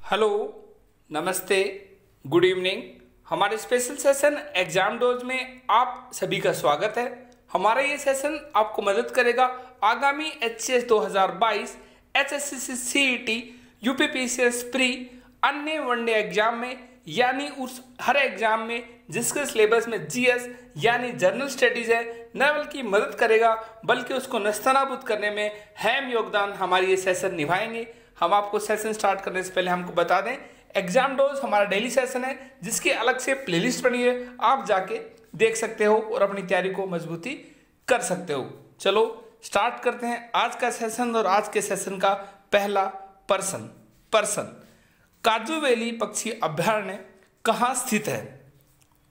Hello, नमस्ते, good evening. हमारे special session exam dose में आप सभी का स्वागत है। हमारा ये सेशन आपको मदद करेगा आगामी HCS 2022, HSCC CET, UPPCS pre अन्य वनडे एग्जाम में, यानी उस हर एग्जाम में जिसके सिलेबस में GS यानी जनरल स्टडीज है, न बल्कि मदद करेगा बल्कि उसको नस्तनाबूद करने में अहम योगदान हमारी ये सेशन निभाएंगे। हम आपको सेशन स्टार्ट करने से पहले हमको बता दें, एग्जाम डोज हमारा डेली सेशन है जिसकी अलग से प्लेलिस्ट बनी है, आप जाके देख सकते हो और अपनी तैयारी को मजबूती कर सकते हो। चलो स्टार्ट करते हैं आज का सेशन। और आज के सेशन का पहला प्रश्न, काजू वैली पक्षी अभयारण्य कहाँ स्थित है?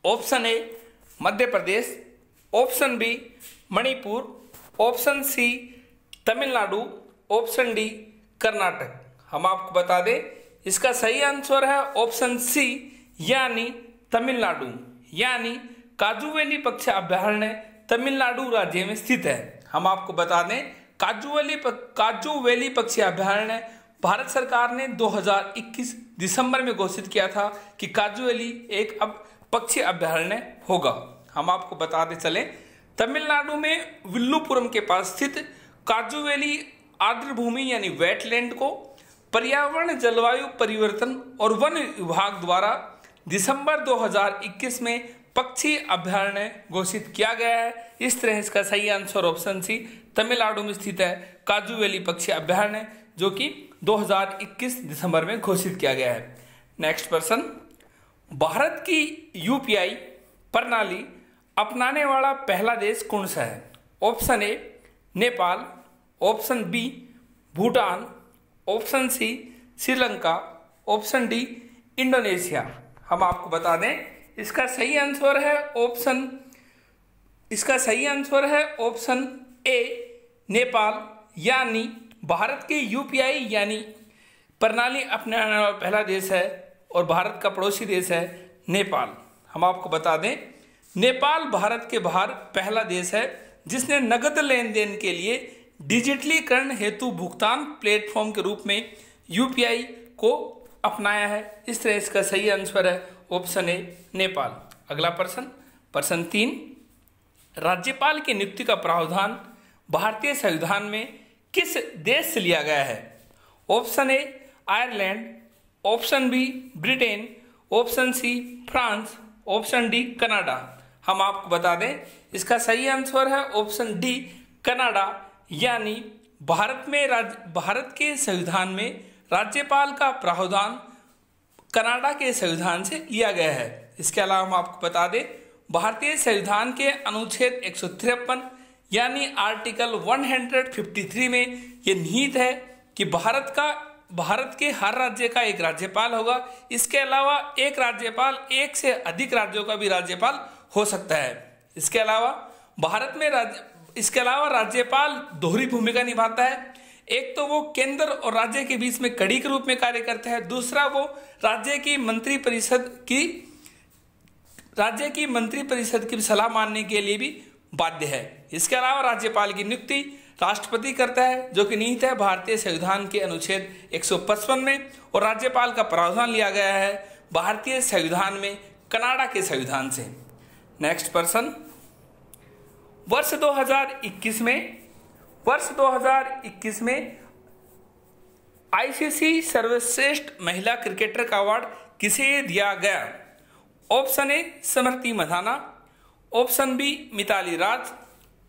Option A Madhya Pradesh, option B Manipur, option C Tamil Nadu, option D Karnataka. हम आपको बता दें इसका सही आंसर है ऑप्शन सी यानी तमिलनाडु, यानी काजू वैली पक्षी अभयारण्य तमिलनाडु राज्य में स्थित है। हम आपको बता दें काजू वैली पक्षी अभयारण्य भारत सरकार ने 2021 दिसंबर में घोषित किया था कि काजू वैली एक अब पक्षी अभयारण्य होगा। हम आपको बताते चले, तमिलनाडु में विल्लुपुरम के पास स्थित काजू वैली आर्द्र भूमि यानी वेटलैंड को पर्यावरण, जलवायु परिवर्तन और वन विभाग द्वारा दिसंबर 2021 में पक्षी अभयारण्य घोषित किया गया है। इस तरह इसका सही आंसर ऑप्शन सी तमिलनाडु में स्थित है काजू वैली पक्षी अभयारण्य, जो कि 2021 दिसंबर में घोषित किया गया है। नेक्स्ट प्रश्न, भारत की UPI प्रणाली अपनाने वाला पहला देश कौन सा है? Option A Nepal, option B Bhutan, option C Sri Lanka, option D Indonesia. हम आपको बता दें इसका सही आंसर है ऑप्शन ए नेपाल, यानी भारत के UPI यानी प्रणाली अपनाने वाला पहला देश है और भारत का पड़ोसी देश है नेपाल। हम आपको बता दें नेपाल भारत के बाहर पहला देश है जिसने नगद लेन देन के लिए डिजिटलीकरण हेतु भुगतान प्लेटफॉर्म के रूप में UPI को अपनाया है। इस तरह इसका सही आंसर है ऑप्शन ए नेपाल। अगला प्रश्न 3, राज्यपाल की नियुक्ति का प्रावधान भारतीय संविधान में किस देश से लिया गया है? Option A Ireland, option B Britain, option C France, option D Canada. हम आपको बता दें इसका सही आंसर है ऑप्शन डी कनाडा, यानी भारत के संविधान में राज्यपाल का प्रावधान कनाडा के संविधान से लिया गया है। इसके अलावा हम आपको बता दें भारतीय संविधान के अनुच्छेद 153 यानी आर्टिकल 153 में यह निहित है कि भारत के हर राज्य का एक राज्यपाल होगा। इसके अलावा एक राज्यपाल एक से अधिक राज्यों का भी राज्यपाल हो सकता है। इसके अलावा राज्यपाल दोहरी भूमिका निभाता है। एक तो वो केंद्र और राज्य के बीच में कड़ी के रूप में कार्य करता है, दूसरा वो राज्य की मंत्री परिषद की सलाह मानने के लिए भी बाध्य है। इसके अलावा राज्यपाल की नियुक्ति राष्ट्रपति करता है, जो कि निहित है भारतीय संविधान के अनुच्छेद 155 में, और राज्यपाल का प्रावधान लिया गया है भारतीय संविधान में कनाडा के संविधान से। नेक्स्ट प्रश्न, वर्ष 2021 में ICC सर्वश्रेष्ठ महिला क्रिकेटर का अवार्ड किसे दिया गया? Option A Smriti Mandhana, option B Mithali Raj,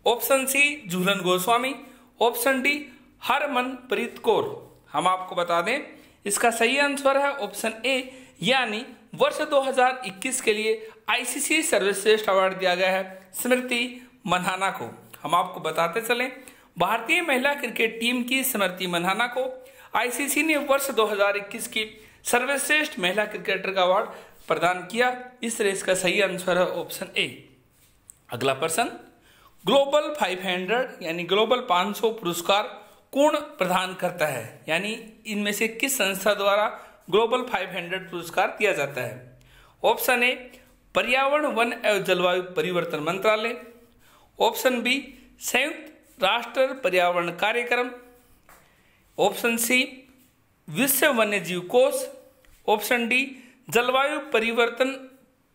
option C Jhulan Goswami, option D Harmanpreet Kaur. हम आपको बता दें इसका सही आंसर है ऑप्शन ए, यानी वर्ष 2021 के लिए ICC सर्वश्रेष्ठ अवार्ड दिया गया है स्मृति मंधाना को। हम आपको बताते चलें, भारतीय महिला क्रिकेट टीम की स्मृति मंधाना को ICC ने वर्ष 2021 की सर्वश्रेष्ठ महिला क्रिकेटर का अवार्ड प्रदान किया। इस तरह इसका सही आंसर है ऑप्शन ए। अगला प्रश्न, ग्लोबल 500 यानी ग्लोबल 500 पुरस्कार कौन प्रदान करता है? यानी इनमें से किस संस्था द्वारा ग्लोबल 500 पुरस्कार दिया जाता है? ऑप्शन ए पर्यावरण, वन एवं जलवायु परिवर्तन मंत्रालय, ऑप्शन बी संयुक्त राष्ट्र पर्यावरण कार्यक्रम, ऑप्शन सी विश्व वन्यजीव कोष, ऑप्शन डी जलवायु परिवर्तन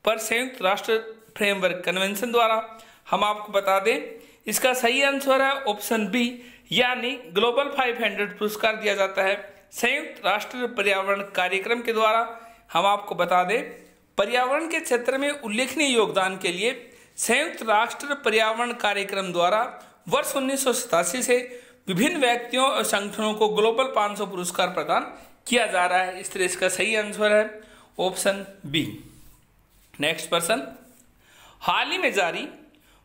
पर संयुक्त राष्ट्र फ्रेमवर्क कन्वेंशन द्वारा। हम आपको बता दें इसका सही आंसर है ऑप्शन बी, यानी ग्लोबल 500 पुरस्कार दिया जाता है संयुक्त राष्ट्र पर्यावरण कार्यक्रम के द्वारा। हम आपको बता दें पर्यावरण के क्षेत्र में उल्लेखनीय योगदान के लिए संयुक्त राष्ट्र पर्यावरण कार्यक्रम द्वारा वर्ष 1987 से विभिन्न व्यक्तियों और संगठनों को ग्लोबल 500 पुरस्कार प्रदान किया जा रहा है। इस तरह इसका सही आंसर है ऑप्शन बी। नेक्स्ट प्रश्न, हाल ही में जारी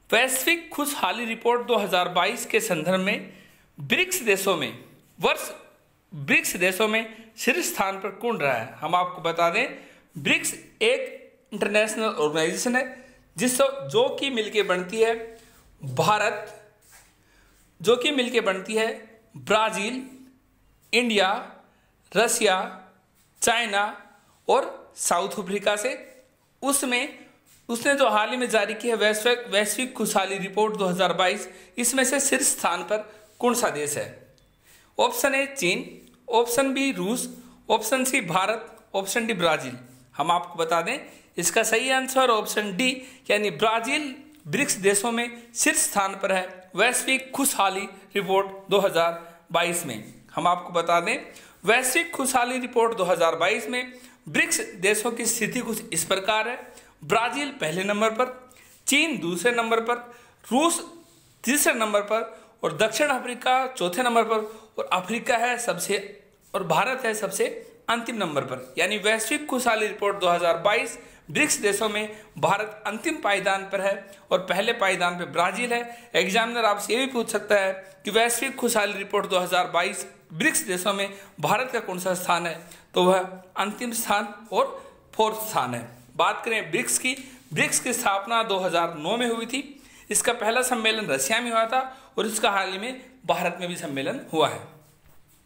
वैश्विक खुशहाली रिपोर्ट 2022 के संदर्भ में ब्रिक्स देशों में शीर्ष स्थान पर कौन रहा है। हम आपको बता दें ब्रिक्स एक इंटरनेशनल ऑर्गेनाइजेशन है जो कि मिलके बनती है भारत, जो कि मिलके बनती है ब्राजील, इंडिया, रशिया, चाइना और साउथ अफ्रीका से। उसने जो हाल ही में जारी की है वैश्विक खुशहाली रिपोर्ट 2022, इसमें से शीर्ष स्थान पर कौन सा देश है। ऑप्शन ए चीन, ऑप्शन बी रूस, option C Bharat, option D Brazil. हम आपको बता दें इसका सही आंसर ऑप्शन डी, यानी ब्राजील ब्रिक्स देशों में शीर्ष स्थान पर है वैश्विक खुशहाली रिपोर्ट 2022 में। हम आपको बता दें वैश्विक खुशहाली रिपोर्ट 2022 में ब्रिक्स देशों की स्थिति कुछ इस प्रकार है। ब्राजील पहले नंबर पर, चीन दूसरे नंबर पर, रूस तीसरे नंबर पर और दक्षिण अफ्रीका चौथे नंबर पर और भारत है सबसे अंतिम नंबर पर। यानी वैश्विक खुशहाली रिपोर्ट 2022 ब्रिक्स देशों में भारत अंतिम पायदान पर है और पहले पायदान पर ब्राजील है। एग्जामिनर आपसे ये भी पूछ सकता है कि वैश्विक खुशहाली रिपोर्ट 2022 ब्रिक्स देशों में भारत का कौन सा स्थान है, तो वह अंतिम स्थान और 4th स्थान है। बात करें ब्रिक्स की स्थापना 2009 में हुई थी। इसका पहला सम्मेलन रशिया में हुआ था और इसका हाल ही में भारत में भी सम्मेलन हुआ है।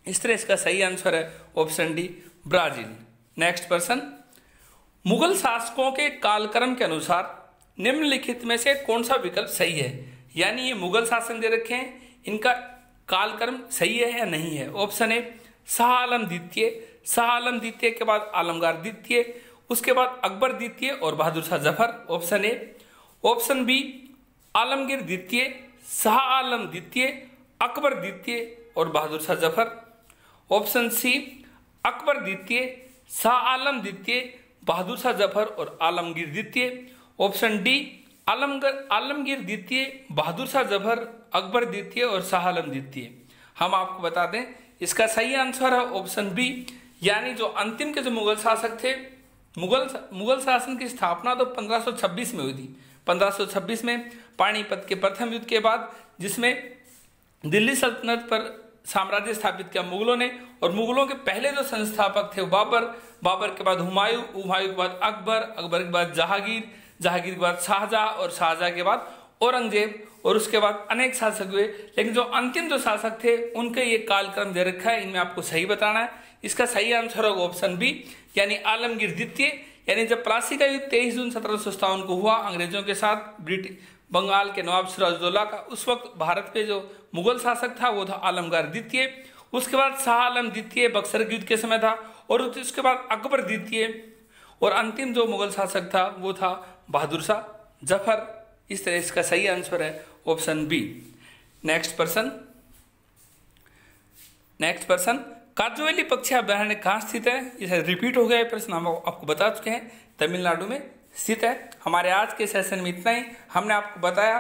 इस तरह इसका सही आंसर है ऑप्शन डी ब्राजील। नेक्स्ट प्रश्न, मुगल शासकों के कालक्रम के अनुसार निम्नलिखित में से कौन सा विकल्प सही है। यानी ये मुगल शासन दे रखे हैं, इनका कालक्रम सही है या नहीं है। ऑप्शन ए शाह आलम द्वितीय के बाद आलमगीर द्वितीय, उसके बाद अकबर द्वितीय और Bahadur Shah Zafar, option A. Option B Alamgir द्वितीय, शाह आलम द्वितीय, अकबर द्वितीय और बहादुर शाह जफर, ऑप्शन सी अकबर द्वितीय, शाह आलम द्वितीय, बहादुर शाह जफर और आलमगीर द्वितीय, ऑप्शन डी आलमगीर द्वितीय, बहादुर शाह जफर, अकबर द्वितीय और शाह आलम द्वितीय। हम आपको बता दें इसका सही आंसर है ऑप्शन बी, यानी जो अंतिम के जो मुगल शासक थे, मुगल शासन की स्थापना तो 1526 में हुई थी। 1526 में पानीपत के प्रथम युद्ध के बाद, जिसमें दिल्ली सल्तनत पर साम्राज्य स्थापित किया मुगलों ने, और मुगलों के पहले जो संस्थापक थे वो बाबर के बाद हुमायूं के बाद अकबर के बाद जहांगीर के बाद शाहजहां और शाहजहां के बाद औरंगजेब, और उसके बाद अनेक शासक हुए। लेकिन जो अंतिम जो शासक थे उनके ये कालक्रम दे रखा है, इनमें आपको सही बताना है। इसका सही आंसर होगा ऑप्शन बी, यानी आलमगीर द्वितीय। यानी जब प्लासी का युद्ध 23 जून 1757 को हुआ अंग्रेजों के साथ बंगाल के नवाब सिराजुद्दौला का, उस वक्त भारत पे जो मुगल शासक था वो था आलमगीर द्वितीय। उसके बाद शाह आलम द्वितीय बक्सर के युद्ध के समय था, और उसके बाद अकबर द्वितीय, और अंतिम जो मुगल शासक था वो था बहादुर शाह जफर। इस तरह इसका सही आंसर है ऑप्शन बी। नेक्स्ट प्रश्न, काजोवेली पक्षी अभ्यारण्य कहाँ स्थित है। यह रिपीट हो गया प्रश्न, हम आपको बता चुके हैं, तमिलनाडु में स्थित है। हमारे आज के सेशन में इतना ही। हमने आपको बताया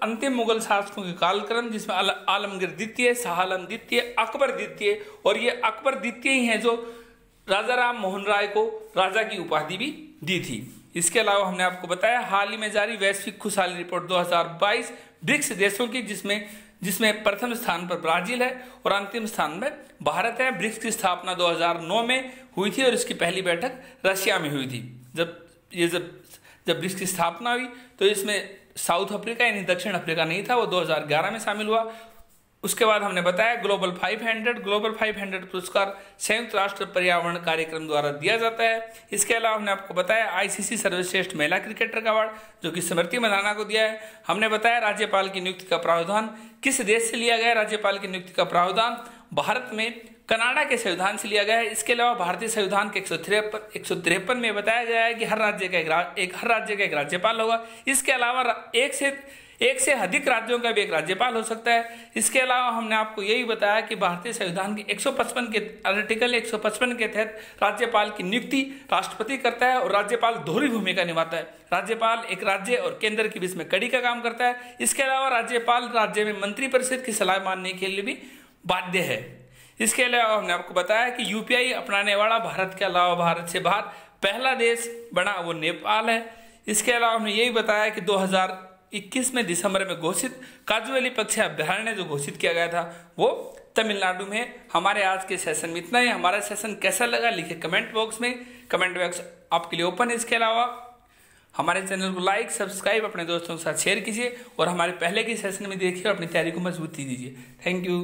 अंतिम मुगल शासकों के कालक्रम, जिसमें आलमगीर द्वितीय, शाह आलम द्वितीय, अकबर द्वितीय, और ये अकबर द्वितीय ही है जो राजा राम मोहन राय को राजा की उपाधि भी दी थी। इसके अलावा हमने आपको बताया हाल ही में जारी वैश्विक खुशहाली रिपोर्ट 2022 ब्रिक्स देशों की, जिसमें प्रथम स्थान पर ब्राजील है और अंतिम स्थान में भारत है। ब्रिक्स की स्थापना 2009 में हुई थी और इसकी पहली बैठक रशिया में हुई थी। जब ब्रिक्स की स्थापना हुई तो इसमें साउथ अफ्रीका यानी दक्षिण अफ्रीका नहीं था, वो 2011 में शामिल हुआ। उसके बाद हमने बताया ग्लोबल 500 पुरस्कार संयुक्त राष्ट्र पर्यावरण कार्यक्रम द्वारा दिया जाता है। इसके अलावा हमने आपको बताया आईसीसी सर्वश्रेष्ठ महिला क्रिकेटर का अवार्ड जो कि स्मृति मंधाना को दिया है। हमने बताया राज्यपाल की नियुक्ति का प्रावधान किस देश से लिया गया। राज्यपाल की नियुक्ति का प्रावधान भारत में कनाडा के संविधान से लिया गया है। इसके अलावा भारतीय संविधान के 153 में बताया गया है कि हर राज्य का एक राज्यपाल होगा। इसके अलावा एक से अधिक राज्यों का भी एक राज्यपाल हो सकता है। इसके अलावा हमने आपको यही बताया कि भारतीय संविधान के आर्टिकल 155 के तहत राज्यपाल की नियुक्ति राष्ट्रपति करता है और राज्यपाल दोहरी भूमिका निभाता है। राज्यपाल एक राज्य और केंद्र के बीच में कड़ी का काम करता है। इसके अलावा राज्यपाल राज्य में मंत्रिपरिषद की सलाह मानने के लिए भी बाध्य है। इसके अलावा हमने आपको बताया कि यूपीआई अपनाने वाला भारत के अलावा भारत से बाहर पहला देश बना वो नेपाल है। इसके अलावा हमने यही बताया कि 2021 में दिसंबर में घोषित काजूवली पक्षी अभ्यारण्य जो घोषित किया गया था वो तमिलनाडु में। हमारे आज के सेशन में इतना ही। हमारा सेशन कैसा लगा लिखे कमेंट बॉक्स में। कमेंट बॉक्स आपके लिए ओपन है। इसके अलावा हमारे चैनल को लाइक सब्सक्राइब अपने दोस्तों के साथ शेयर कीजिए और हमारे पहले के सेशन में देखिए और अपनी तैयारी को मजबूती दीजिए। Thank you.